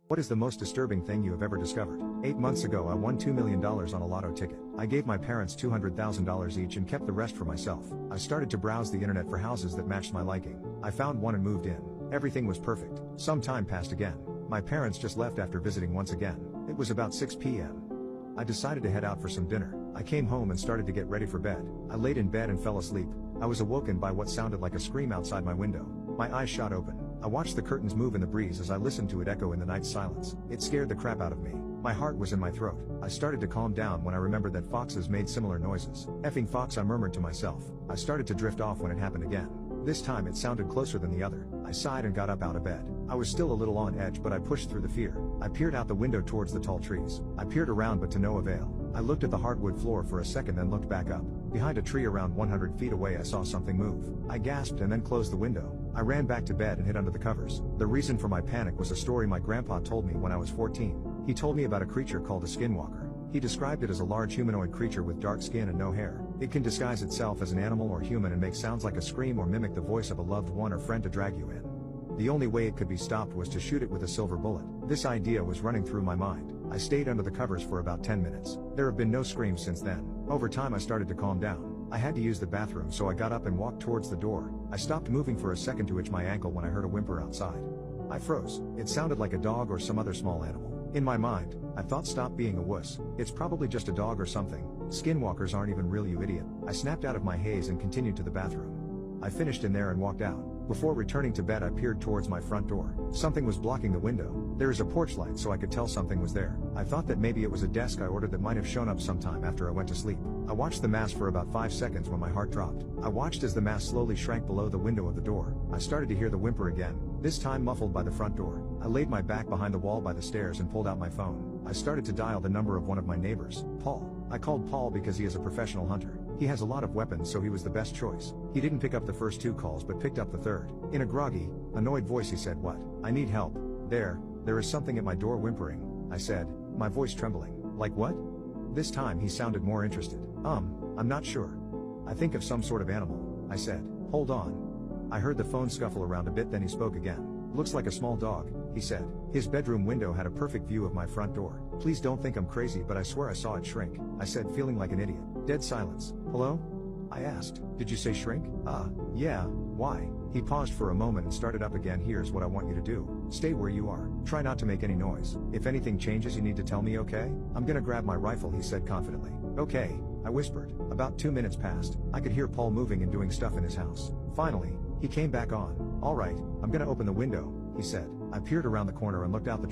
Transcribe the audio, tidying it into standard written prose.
What is the most disturbing thing you have ever discovered? 8 months ago I won $2 million on a lotto ticket. I gave my parents $200,000 each and kept the rest for myself. I started to browse the internet for houses that matched my liking. I found one and moved in. Everything was perfect. Some time passed again. My parents just left after visiting once again. It was about 6 p.m. I decided to head out for some dinner. I came home and started to get ready for bed. I laid in bed and fell asleep. I was awoken by what sounded like a scream outside my window. My eyes shot open. I watched the curtains move in the breeze as I listened to it echo in the night silence. It scared the crap out of me. My heart was in my throat. I started to calm down when I remembered that foxes made similar noises. Effing fox, I murmured to myself. I started to drift off when it happened again. This time it sounded closer than the other. I sighed and got up out of bed. I was still a little on edge, but I pushed through the fear. I peered out the window towards the tall trees. I peered around, but to no avail. I looked at the hardwood floor for a second, then looked back up. Behind a tree around 100 feet away I saw something move. I gasped and then closed the window. I ran back to bed and hid under the covers. The reason for my panic was a story my grandpa told me when I was 14. He told me about a creature called a skinwalker. He described it as a large humanoid creature with dark skin and no hair. It can disguise itself as an animal or human and make sounds like a scream or mimic the voice of a loved one or friend to drag you in. The only way it could be stopped was to shoot it with a silver bullet. This idea was running through my mind. I stayed under the covers for about 10 minutes. There have been no screams since then. Over time I started to calm down. I had to use the bathroom, so I got up and walked towards the door. I stopped moving for a second to itch my ankle when I heard a whimper outside. I froze. It sounded like a dog or some other small animal. In my mind, I thought, stop being a wuss. It's probably just a dog or something. Skinwalkers aren't even real, you idiot. I snapped out of my haze and continued to the bathroom. I finished in there and walked out. Before returning to bed I peered towards my front door. Something was blocking the window. There is a porch light, so I could tell something was there. I thought that maybe it was a desk I ordered that might have shown up sometime after I went to sleep. I watched the mass for about 5 seconds when my heart dropped. I watched as the mass slowly shrank below the window of the door. I started to hear the whimper again, this time muffled by the front door. I laid my back behind the wall by the stairs and pulled out my phone. I started to dial the number of one of my neighbors, Paul. I called Paul because he is a professional hunter. He has a lot of weapons, so he was the best choice. He didn't pick up the first 2 calls but picked up the third. In a groggy, annoyed voice he said, "What? I need help. There is something at my door whimpering," I said, my voice trembling. "Like what?" This time he sounded more interested. I'm not sure. I think of some sort of animal," I said. "Hold on." I heard the phone scuffle around a bit, then he spoke again. "Looks like a small dog," he said. His bedroom window had a perfect view of my front door. "Please don't think I'm crazy, but I swear I saw it shrink," I said, feeling like an idiot. Dead silence. "Hello?" I asked. "Did you say shrink?" Yeah, why?" He paused for a moment and started up again. "Here's what I want you to do. Stay where you are. Try not to make any noise. If anything changes you need to tell me, okay? I'm gonna grab my rifle," he said confidently. "Okay," I whispered. About 2 minutes passed. I could hear Paul moving and doing stuff in his house. Finally, he came back on. "All right, I'm gonna open the window," he said. I peered around the corner and looked out the